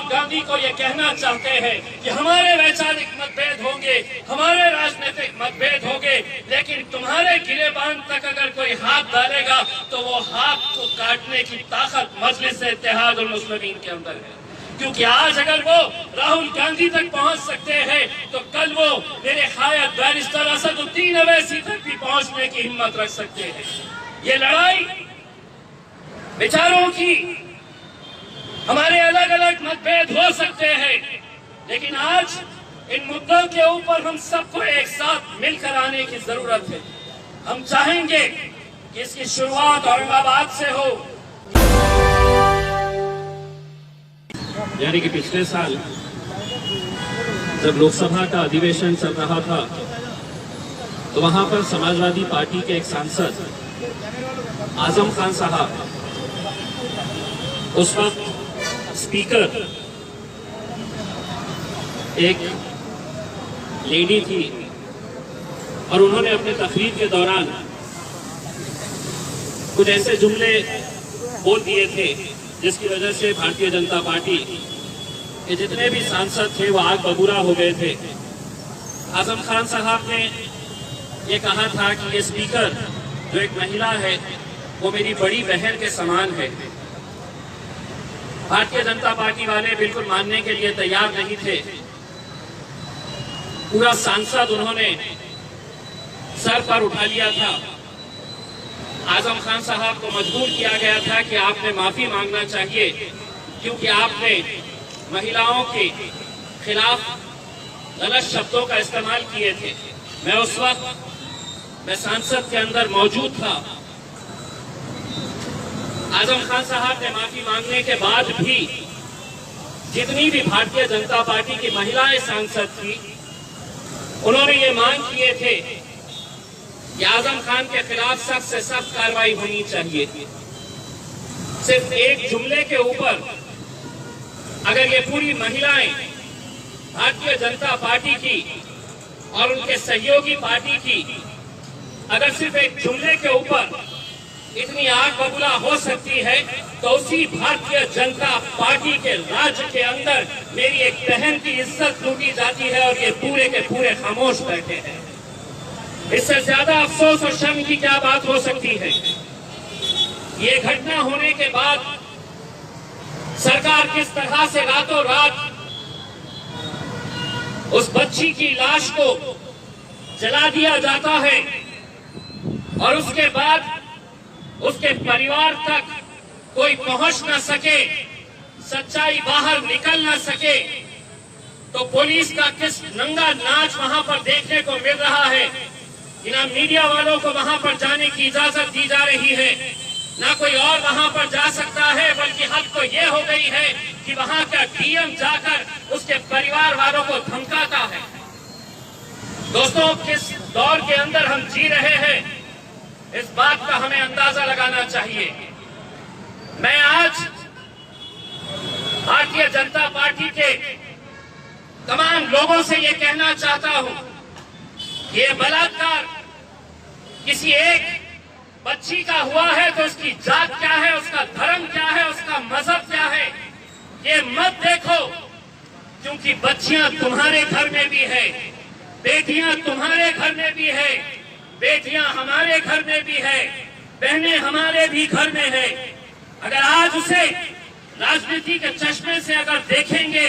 गांधी को ये कहना चाहते हैं कि हमारे वैचारिक मतभेद होंगे, हमारे राजनीतिक मतभेद होंगे, लेकिन तुम्हारे गिरेबान तक अगर कोई हाथ डालेगा तो वो हाथ को काटने की ताकत मजलिस इत्तेहाद उल मुस्लिमीन के अंदर है। क्योंकि आज अगर वो राहुल गांधी तक पहुंच सकते हैं तो कल वो मेरे ख्याल बैरिस्टर असदुद्दीन अवैसी तक भी पहुंचने की हिम्मत रख सकते हैं। ये लड़ाई विचारों की, हमारे अलग अलग मतभेद हो सकते हैं, लेकिन आज इन मुद्दों के ऊपर हम सबको एक साथ मिलकर आने की जरूरत है। हम चाहेंगे कि इसकी शुरुआत औरंगाबाद से हो। यानी कि पिछले साल जब लोकसभा का अधिवेशन चल रहा था तो वहां पर समाजवादी पार्टी के एक सांसद आजम खान साहब, उस वक्त स्पीकर एक लेडी थी और उन्होंने अपने तकरीर के दौरान कुछ ऐसे जुमले बोल दिए थे जिसकी वजह से भारतीय जनता पार्टी के जितने भी सांसद थे वो आग बबूला हो गए थे। आजम खान साहब ने ये कहा था कि ये स्पीकर जो एक महिला है वो मेरी बड़ी बहन के समान है। भारतीय जनता पार्टी वाले बिल्कुल मानने के लिए तैयार नहीं थे। पूरा सांसद उन्होंने सर पर उठा लिया था। आजम खान साहब को मजबूर किया गया था कि आपने माफी मांगना चाहिए क्योंकि आपने महिलाओं के खिलाफ गलत शब्दों का इस्तेमाल किए थे। मैं उस वक्त सांसद के अंदर मौजूद था। आजम खान साहब ने माफी मांगने के बाद भी जितनी भी भारतीय जनता पार्टी की महिलाएं सांसद थी उन्होंने ये मांग किए थे कि आजम खान के खिलाफ सख्त से सख्त कार्रवाई होनी चाहिए। सिर्फ एक जुमले के ऊपर अगर ये पूरी महिलाएं भारतीय जनता पार्टी की और उनके सहयोगी पार्टी की अगर सिर्फ एक जुमले के ऊपर इतनी आग बबूला हो सकती है तो उसी भारतीय जनता पार्टी के राज्य के अंदर मेरी एक बहन की इज्जत लूटी जाती है और ये पूरे के पूरे खामोश बैठे हैं। इससे ज्यादा अफसोस और शर्म की क्या बात हो सकती है। ये घटना होने के बाद सरकार किस तरह से रातों रात उस बच्ची की लाश को जला दिया जाता है और उसके बाद उसके परिवार तक कोई पहुंच न सके, सच्चाई बाहर निकल न सके, तो पुलिस का किस नंगा नाच वहां पर देखने को मिल रहा है कि ना मीडिया वालों को वहां पर जाने की इजाजत दी जा रही है, ना कोई और वहां पर जा सकता है, बल्कि हद तो ये हो गई है कि वहां का डीएम जाकर उसके परिवार वालों को धमकाता है। दोस्तों, किस दौर के अंदर हम जी रहे हैं इस बात का हमें अंदाजा लगाना चाहिए। मैं आज भारतीय जनता पार्टी के तमाम लोगों से ये कहना चाहता हूं कि ये बलात्कार किसी एक बच्ची का हुआ है तो उसकी जात क्या है, उसका धर्म क्या है, उसका मजहब क्या है, ये मत देखो, क्योंकि बच्चियां तुम्हारे घर में भी है, बेटियां तुम्हारे घर में भी है, बेटियां हमारे घर में भी है, बहनें हमारे भी घर में है। अगर आज उसे राजनीति के चश्मे से अगर देखेंगे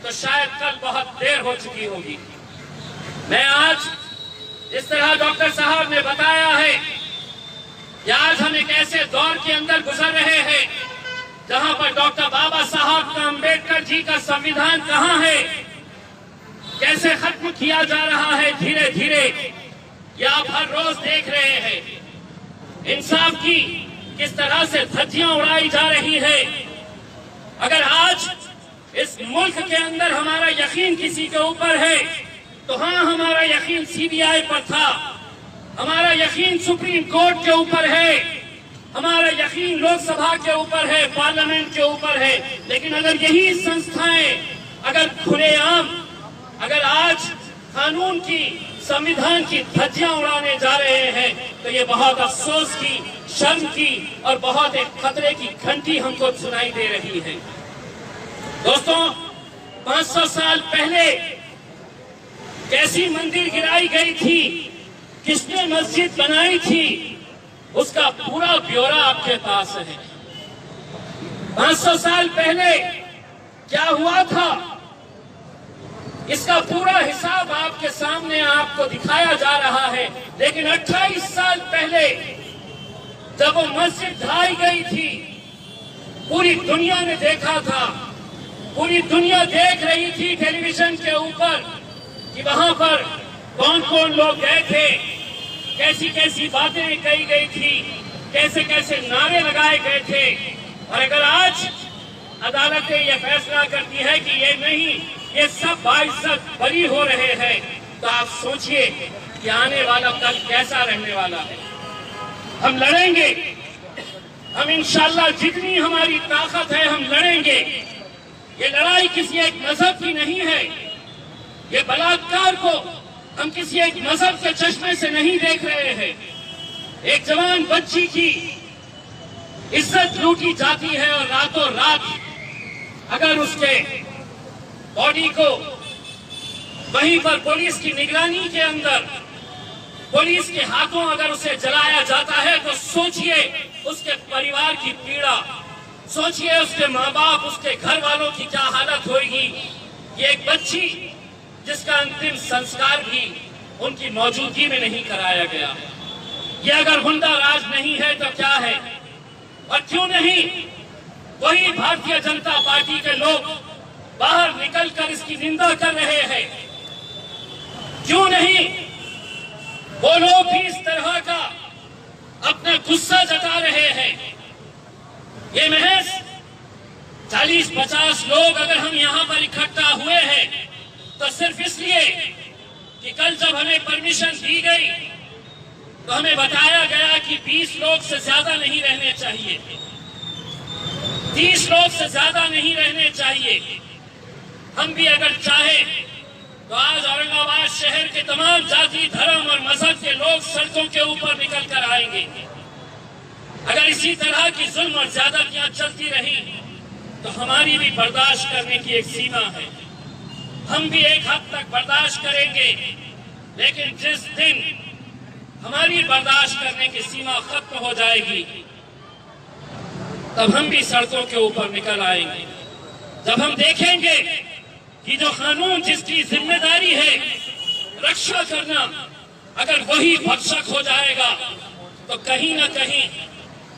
तो शायद कल बहुत देर हो चुकी होगी। मैं आज जिस तरह डॉक्टर साहब ने बताया है कि आज हम एक ऐसे दौर के अंदर गुजर रहे हैं जहां पर डॉक्टर बाबा साहब का, अंबेडकर जी का संविधान कहां है, कैसे खत्म किया जा रहा है धीरे धीरे, ये आप हर रोज देख रहे हैं। इंसाफ की किस तरह से धज्जियां उड़ाई जा रही है। अगर आज इस मुल्क के अंदर हमारा यकीन किसी के ऊपर है तो हाँ, हमारा यकीन सीबीआई पर था, हमारा यकीन सुप्रीम कोर्ट के ऊपर है, हमारा यकीन लोकसभा के ऊपर है, पार्लियामेंट के ऊपर है। लेकिन अगर यही संस्थाएं अगर खुलेआम अगर आज कानून की, संविधान की धज्जियां उड़ाने जा रहे हैं तो ये बहुत अफसोस की, शर्म की और बहुत एक खतरे की घंटी हमको सुनाई दे रही है। दोस्तों, 500 साल पहले कैसी मंदिर गिराई गई थी, किसने मस्जिद बनाई थी, उसका पूरा ब्यौरा आपके पास है। 500 साल पहले क्या हुआ था, इसका पूरा हिसाब आपके सामने आपको दिखाया जा रहा है। लेकिन 28 साल पहले जब वो मस्जिद ढाई गई थी, पूरी दुनिया ने देखा था, पूरी दुनिया देख रही थी टेलीविजन के ऊपर कि वहां पर कौन कौन लोग गए थे, कैसी कैसी बातें कही गई थी, कैसे कैसे नारे लगाए गए थे। और अगर आज अदालतें ये फैसला करती है कि ये नहीं, ये सब बाइज्जत बरी हो रहे हैं, तो आप सोचिए कि आने वाला कल कैसा रहने वाला है। हम लड़ेंगे, हम इंशाल्लाह जितनी हमारी ताकत है हम लड़ेंगे। ये लड़ाई किसी एक मजहब की नहीं है, ये बलात्कार को हम किसी एक मजहब के चश्मे से नहीं देख रहे हैं। एक जवान बच्ची की इज्जत लूटी जाती है और रातों रात अगर उसके बॉडी को वहीं पर पुलिस की निगरानी के अंदर, पुलिस के हाथों अगर उसे जलाया जाता है, तो सोचिए उसके परिवार की पीड़ा, सोचिए उसके माँ बाप, उसके घर वालों की क्या हालत होगी। ये एक बच्ची जिसका अंतिम संस्कार भी उनकी मौजूदगी में नहीं कराया गया। ये अगर गुंडा राज नहीं है तो क्या है? और क्यों नहीं वही भारतीय जनता पार्टी के लोग बाहर निकलकर इसकी निंदा कर रहे हैं? क्यों नहीं वो लोग भी इस तरह का अपना गुस्सा जता रहे हैं? ये महज 40-50 लोग अगर हम यहाँ पर इकट्ठा हुए हैं तो सिर्फ इसलिए कि कल जब हमें परमिशन दी गई तो हमें बताया गया कि 20 लोग से ज्यादा नहीं रहने चाहिए, 30 लोग से ज्यादा नहीं रहने चाहिए। हम भी अगर चाहे तो आज औरंगाबाद शहर के तमाम जाति, धर्म और मजहब के लोग सड़कों के ऊपर निकल कर आएंगे। अगर इसी तरह की जुल्म और ज्यादतियां चलती रही तो हमारी भी बर्दाश्त करने की एक सीमा है। हम भी एक हद तक बर्दाश्त करेंगे, लेकिन जिस दिन हमारी बर्दाश्त करने की सीमा खत्म हो जाएगी तब हम भी सड़कों के ऊपर निकल आएंगे। जब हम देखेंगे कि जो कानून जिसकी जिम्मेदारी है रक्षा करना, अगर वही भक्षक हो जाएगा तो कहीं ना कहीं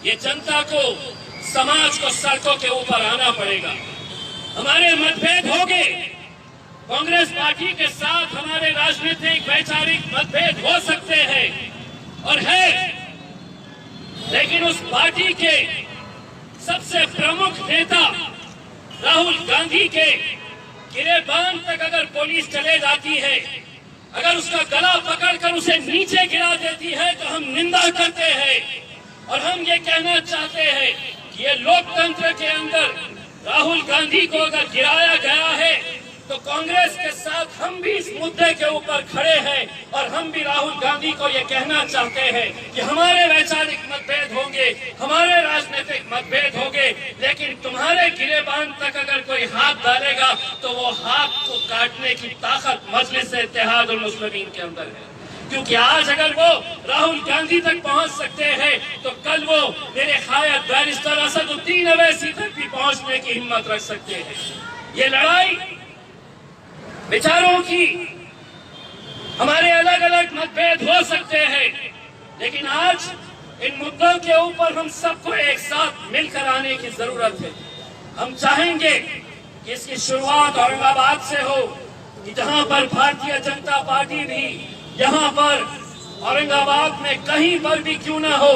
ये जनता को, समाज को सड़कों के ऊपर आना पड़ेगा। हमारे मतभेद होंगे, कांग्रेस पार्टी के साथ हमारे राजनीतिक वैचारिक मतभेद हो सकते हैं और है, लेकिन उस पार्टी के सबसे प्रमुख नेता राहुल गांधी के गिरेबान तक अगर पुलिस चले जाती है, अगर उसका गला पकड़कर उसे नीचे गिरा देती है तो हम निंदा करते हैं और हम ये कहना चाहते हैं कि ये लोकतंत्र के अंदर राहुल गांधी को अगर गिराया गया है तो कांग्रेस के साथ हम भी इस मुद्दे के ऊपर खड़े हैं और हम भी राहुल गांधी को ये कहना चाहते हैं कि हमारे वैचारिक मतभेद होंगे, हमारे राजनीतिक मतभेद होंगे, लेकिन तुम्हारे गिरेबान तक अगर कोई हाथ डालेगा तो वो हाथ को काटने की ताकत मजलिस इत्तेहादुल मुस्लिमीन के अंदर है। क्योंकि आज अगर वो राहुल गांधी तक पहुंच सकते हैं तो कल वो मेरे खायद बैरिस्टर असदुद्दीन अवैसी तक भी पहुंचने की हिम्मत रख सकते हैं। ये लड़ाई विचारों की, हमारे अलग अलग मतभेद हो सकते हैं, लेकिन आज इन मुद्दों के ऊपर हम सबको एक साथ मिलकर आने की जरूरत है। हम चाहेंगे कि इसकी शुरुआत औरंगाबाद से हो, कि जहां पर भारतीय जनता पार्टी भी यहाँ पर औरंगाबाद में कहीं पर भी क्यों ना हो,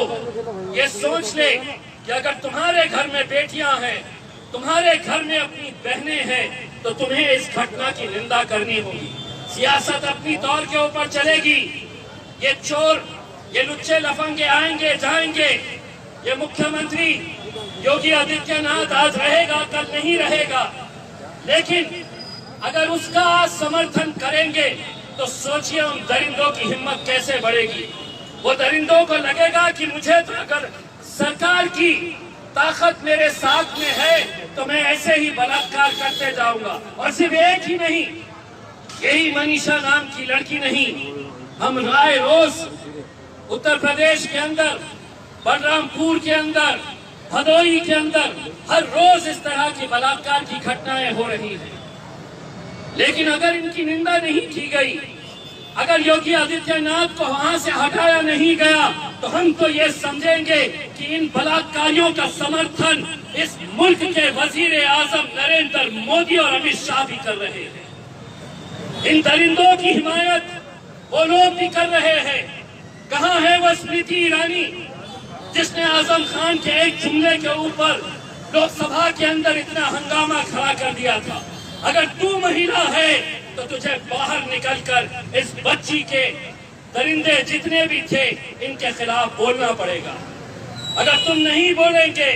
ये सोच ले कि अगर तुम्हारे घर में बेटियां हैं, तुम्हारे घर में अपनी बहनें हैं, तो तुम्हें इस घटना की निंदा करनी होगी। सियासत अपनी तौर के ऊपर चलेगी। ये चोर, ये लुच्चे लफंगे आएंगे जाएंगे। ये मुख्यमंत्री योगी आदित्यनाथ आज रहेगा, कल नहीं रहेगा, लेकिन अगर उसका समर्थन करेंगे तो सोचिए उन दरिंदों की हिम्मत कैसे बढ़ेगी। वो दरिंदों को लगेगा कि मुझे तो अगर सरकार की ताकत मेरे साथ में है तो मैं ऐसे ही बलात्कार करते जाऊंगा। और सिर्फ एक ही नहीं, यही मनीषा नाम की लड़की नहीं, हम राय रोज उत्तर प्रदेश के अंदर, बलरामपुर के अंदर, भदोही के अंदर हर रोज इस तरह की बलात्कार की घटनाएं हो रही हैं। लेकिन अगर इनकी निंदा नहीं की गई, अगर योगी आदित्यनाथ को वहां से हटाया नहीं गया, तो हम तो ये समझेंगे कि इन बलात्कारियों का समर्थन इस मुल्क के वजीर आजम नरेंद्र मोदी और अमित शाह भी कर रहे हैं। इन दरिंदों की हिमायत वो लोग भी कर रहे हैं। कहाँ है वो स्मृति ईरानी जिसने आजम खान के एक जुमले के ऊपर लोकसभा के अंदर इतना हंगामा खड़ा कर दिया था? अगर तू महिला है तो तुझे बाहर निकलकर इस बच्ची के दरिंदे जितने भी थे इनके खिलाफ बोलना पड़ेगा। अगर तुम नहीं बोलेंगे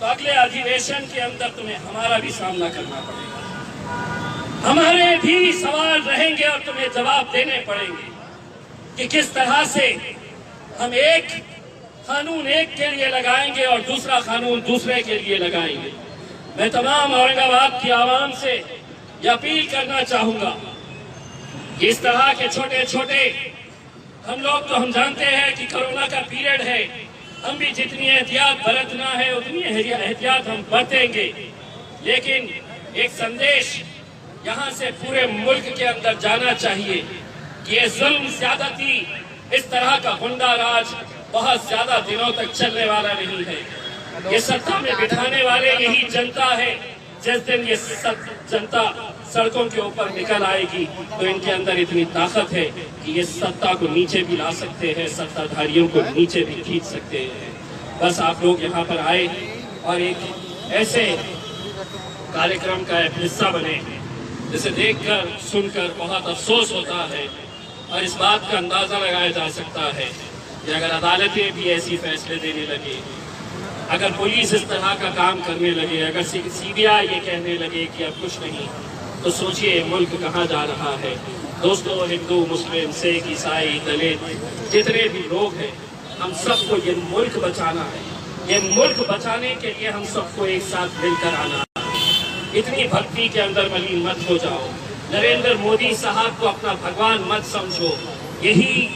तो अगले अधिवेशन के अंदर तुम्हें हमारा भी सामना करना पड़ेगा। हमारे भी सवाल रहेंगे और तुम्हें जवाब देने पड़ेंगे कि किस तरह से हम एक कानून एक के लिए लगाएंगे और दूसरा कानून दूसरे के लिए लगाएंगे। मैं तमाम औरंगाबाद की आवाम से यह अपील करना चाहूंगा कि इस तरह के छोटे छोटे हम लोग तो हम जानते हैं कि कोरोना का पीरियड है, हम भी जितनी एहतियात बरतना है उतनी एहतियात हम बरतेंगे। लेकिन एक संदेश यहाँ से पूरे मुल्क के अंदर जाना चाहिए कि ये जुल्म ज्यादती, इस तरह का गुंडा राज बहुत ज्यादा दिनों तक चलने वाला नहीं है। ये सत्ता में बिठाने वाले यही जनता है। जिस दिन ये जनता सड़कों के ऊपर निकल आएगी तो इनके अंदर इतनी ताकत है कि ये सत्ता को नीचे भी ला सकते हैं, सत्ताधारियों को नीचे भी खींच सकते हैं। बस आप लोग यहाँ पर आए और एक ऐसे कार्यक्रम का एक हिस्सा बने जिसे देखकर सुनकर बहुत अफसोस होता है और इस बात का अंदाजा लगाया जा सकता है कि अगर अदालतें भी ऐसी फैसले देने लगे, अगर पुलिस इस तरह का काम करने लगे, अगर सीबीआई ये कहने लगे कि अब कुछ नहीं, तो सोचिए मुल्क कहाँ जा रहा है। दोस्तों, हिंदू, मुस्लिम, सिख, ईसाई, दलित जितने भी लोग हैं, हम सबको ये मुल्क बचाना है। ये मुल्क बचाने के लिए हम सबको एक साथ मिलकर आना है। इतनी भक्ति के अंदर मलिन मत हो जाओ। नरेंद्र मोदी साहब को अपना भगवान मत समझो। यही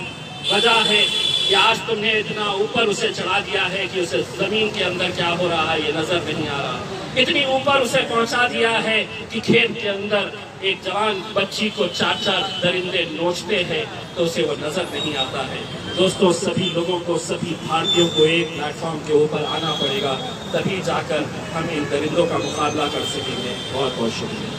वजह है कि आज तुमने इतना ऊपर उसे चढ़ा दिया है कि उसे जमीन के अंदर क्या हो रहा है ये नजर नहीं आ रहा। इतनी ऊपर उसे पहुंचा दिया है कि खेत के अंदर एक जवान बच्ची को 4-4 दरिंदे नोचते हैं तो उसे वो नजर नहीं आता है। दोस्तों, सभी लोगों को, सभी भारतीयों को एक प्लेटफॉर्म के ऊपर आना पड़ेगा, तभी जाकर हम इन दरिंदों का मुकाबला कर सकेंगे। बहुत बहुत शुक्रिया।